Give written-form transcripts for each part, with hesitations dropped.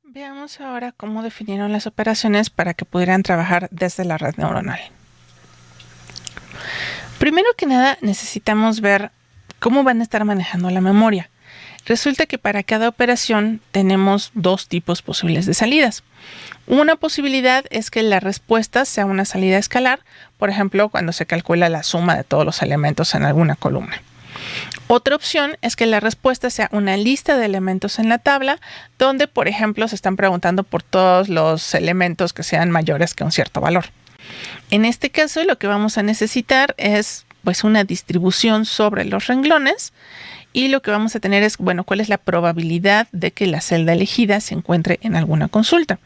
Veamos ahora cómo definieron las operaciones para que pudieran trabajar desde la red neuronal. Primero que nada, necesitamos ver cómo van a estar manejando la memoria. Resulta que para cada operación tenemos dos tipos posibles de salidas. Una posibilidad es que la respuesta sea una salida escalar, por ejemplo, cuando se calcula la suma de todos los elementos en alguna columna. Otra opción es que la respuesta sea una lista de elementos en la tabla, donde, por ejemplo, se están preguntando por todos los elementos que sean mayores que un cierto valor. En este caso, lo que vamos a necesitar es una distribución sobre los renglones, y lo que vamos a tener es, cuál es la probabilidad de que la celda elegida se encuentre en alguna consulta.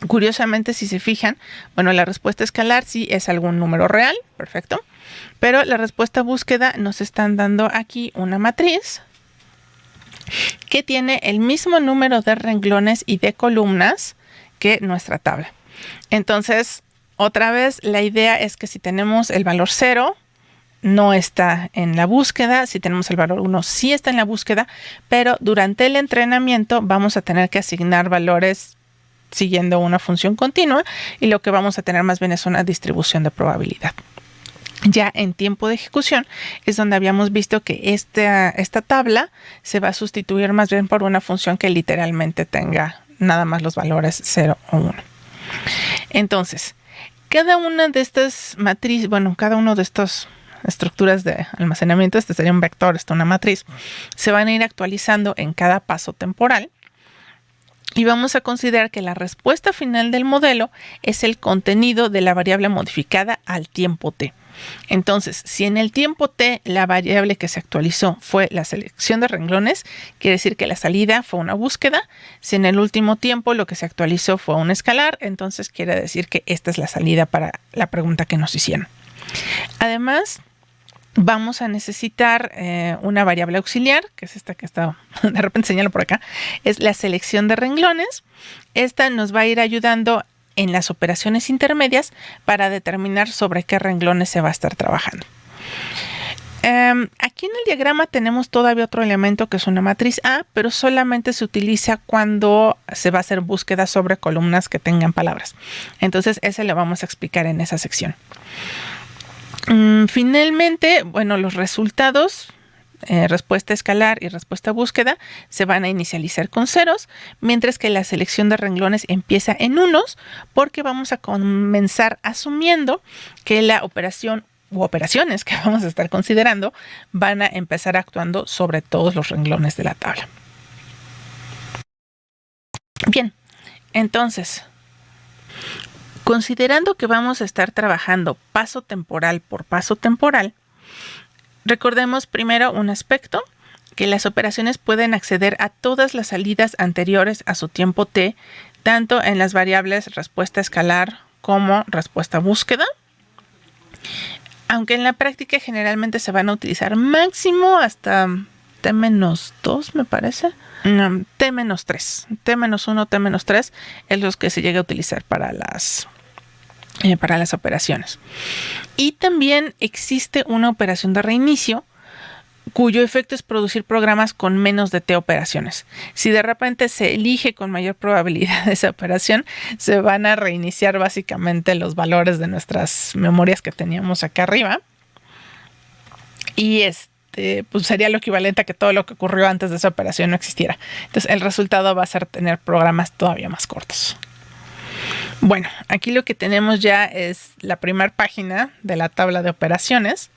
Curiosamente, si se fijan, la respuesta escalar sí es algún número real, perfecto, pero la respuesta búsqueda nos están dando aquí una matriz que tiene el mismo número de renglones y de columnas que nuestra tabla. Entonces, otra vez, la idea es que si tenemos el valor 0, no está en la búsqueda. Si tenemos el valor 1, sí está en la búsqueda, pero durante el entrenamiento vamos a tener que asignar valores siguiendo una función continua, y lo que vamos a tener más bien es una distribución de probabilidad. Ya en tiempo de ejecución es donde habíamos visto que esta tabla se va a sustituir más bien por una función que literalmente tenga nada más los valores 0 o 1. Entonces, cada una de estas matrices, cada uno de estos estructuras de almacenamiento, este sería un vector, una matriz, se van a ir actualizando en cada paso temporal, y vamos a considerar que la respuesta final del modelo es el contenido de la variable modificada al tiempo t. Entonces, si en el tiempo t la variable que se actualizó fue la selección de renglones, quiere decir que la salida fue una búsqueda. Si en el último tiempo lo que se actualizó fue un escalar, entonces quiere decir que esta es la salida para la pregunta que nos hicieron. Además, vamos a necesitar una variable auxiliar, que es esta que está, de repente señalo por acá, es la selección de renglones. Esta nos va a ir ayudando en las operaciones intermedias para determinar sobre qué renglones se va a estar trabajando. Aquí en el diagrama tenemos todavía otro elemento que es una matriz A, pero solamente se utiliza cuando se va a hacer búsqueda sobre columnas que tengan palabras. Entonces, ese lo vamos a explicar en esa sección. Finalmente, los resultados, respuesta escalar y respuesta búsqueda, se van a inicializar con ceros, mientras que la selección de renglones empieza en unos, porque vamos a comenzar asumiendo que la operación u operaciones que vamos a estar considerando van a empezar actuando sobre todos los renglones de la tabla. Bien, entonces, considerando que vamos a estar trabajando paso temporal por paso temporal, recordemos primero un aspecto, que las operaciones pueden acceder a todas las salidas anteriores a su tiempo t, tanto en las variables respuesta escalar como respuesta búsqueda, aunque en la práctica generalmente se van a utilizar máximo hasta t-2, me parece. No, t-3, t-1, t-3 es los que se llega a utilizar para las operaciones. Y también existe una operación de reinicio cuyo efecto es producir programas con menos de t operaciones. Si de repente se elige con mayor probabilidad esa operación, se van a reiniciar básicamente los valores de nuestras memorias que teníamos acá arriba, y sería lo equivalente a que todo lo que ocurrió antes de esa operación no existiera. Entonces el resultado va a ser tener programas todavía más cortos. Bueno, aquí lo que tenemos ya es la primera página de la tabla de operaciones.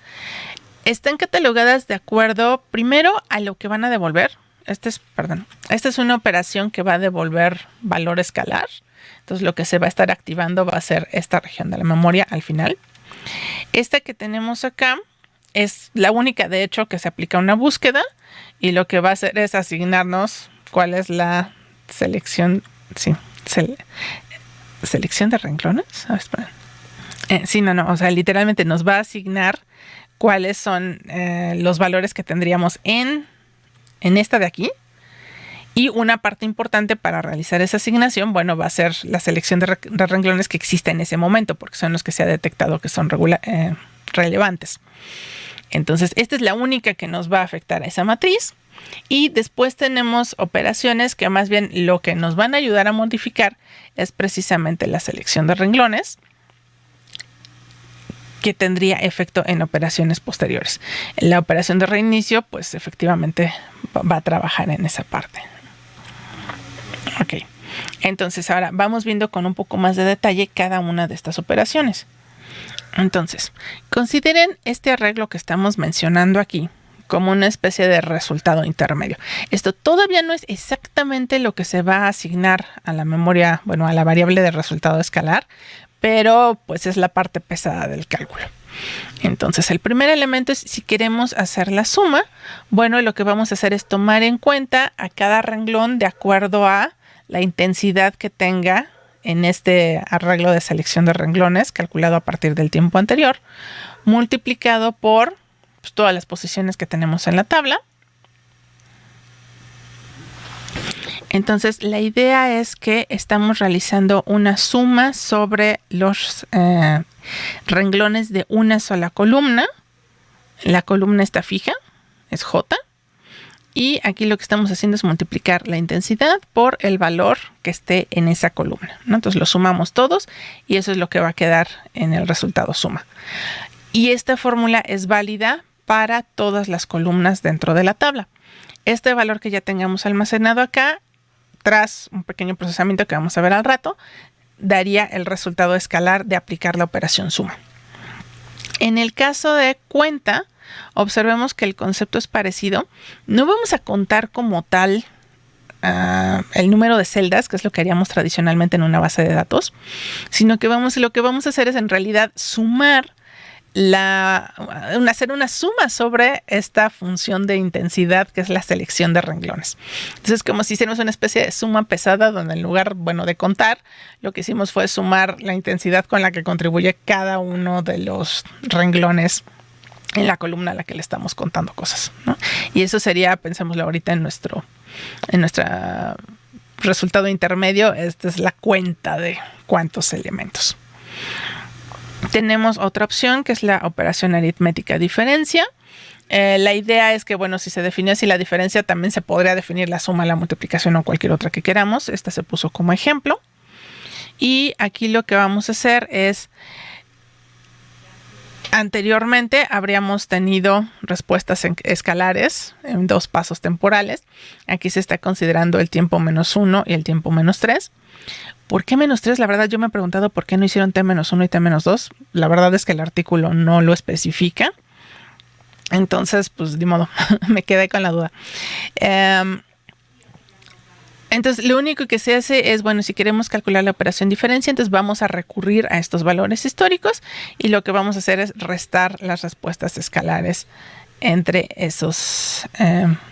Están catalogadas de acuerdo primero a lo que van a devolver. Esta es una operación que va a devolver valor escalar. Entonces lo que se va a estar activando va a ser esta región de la memoria al final. Esta que tenemos acá es la única, de hecho, que se aplica a una búsqueda, y lo que va a hacer es asignarnos cuál es la selección, selección de renglones. Literalmente nos va a asignar cuáles son los valores que tendríamos en esta de aquí, y una parte importante para realizar esa asignación, va a ser la selección de renglones que existe en ese momento, porque son los que se ha detectado que son relevantes. Entonces, esta es la única que nos va a afectar a esa matriz. Y después tenemos operaciones que más bien lo que nos van a ayudar a modificar es precisamente la selección de renglones, que tendría efecto en operaciones posteriores. La operación de reinicio, pues efectivamente va a trabajar en esa parte. Ok, entonces ahora vamos viendo con un poco más de detalle cada una de estas operaciones. Entonces, consideren este arreglo que estamos mencionando aquí como una especie de resultado intermedio. Esto todavía no es exactamente lo que se va a asignar a la memoria, bueno, a la variable de resultado escalar, pero pues es la parte pesada del cálculo. Entonces, el primer elemento es si queremos hacer la suma. Bueno, lo que vamos a hacer es tomar en cuenta a cada renglón de acuerdo a la intensidad que tenga en este arreglo de selección de renglones calculado a partir del tiempo anterior, multiplicado por pues, todas las posiciones que tenemos en la tabla. Entonces, la idea es que estamos realizando una suma sobre los renglones de una sola columna. La columna está fija, es J. Y aquí lo que estamos haciendo es multiplicar la intensidad por el valor que esté en esa columna, ¿no? Entonces, lo sumamos todos y eso es lo que va a quedar en el resultado suma. Y esta fórmula es válida para todas las columnas dentro de la tabla. Este valor que ya tengamos almacenado acá, tras un pequeño procesamiento que vamos a ver al rato, daría el resultado escalar de aplicar la operación suma. En el caso de cuenta, observemos que el concepto es parecido. No vamos a contar como tal el número de celdas, que es lo que haríamos tradicionalmente en una base de datos, sino que lo que vamos a hacer es en realidad sumar hacer una suma sobre esta función de intensidad que es la selección de renglones. Entonces, como si hiciéramos una especie de suma pesada donde en lugar, de contar, lo que hicimos fue sumar la intensidad con la que contribuye cada uno de los renglones en la columna a la que le estamos contando cosas, ¿no? Y eso sería, pensémoslo ahorita en nuestro resultado intermedio, esta es la cuenta de cuántos elementos. Tenemos otra opción que es la operación aritmética diferencia. La idea es que, si se define así la diferencia, también se podría definir la suma, la multiplicación o cualquier otra que queramos. Esta se puso como ejemplo. Y aquí lo que vamos a hacer es, anteriormente habríamos tenido respuestas escalares en dos pasos temporales. Aquí se está considerando el tiempo -1 y el tiempo -3. ¿Por qué -3? La verdad yo me he preguntado por qué no hicieron T-1 y T-2. La verdad es que el artículo no lo especifica. Entonces, pues de modo, me quedé con la duda. Entonces, lo único que se hace es, si queremos calcular la operación diferencia, entonces vamos a recurrir a estos valores históricos y lo que vamos a hacer es restar las respuestas escalares entre esos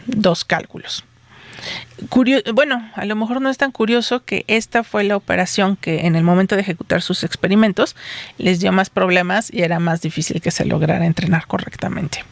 dos cálculos. A lo mejor no es tan curioso que esta fue la operación que en el momento de ejecutar sus experimentos les dio más problemas y era más difícil que se lograra entrenar correctamente.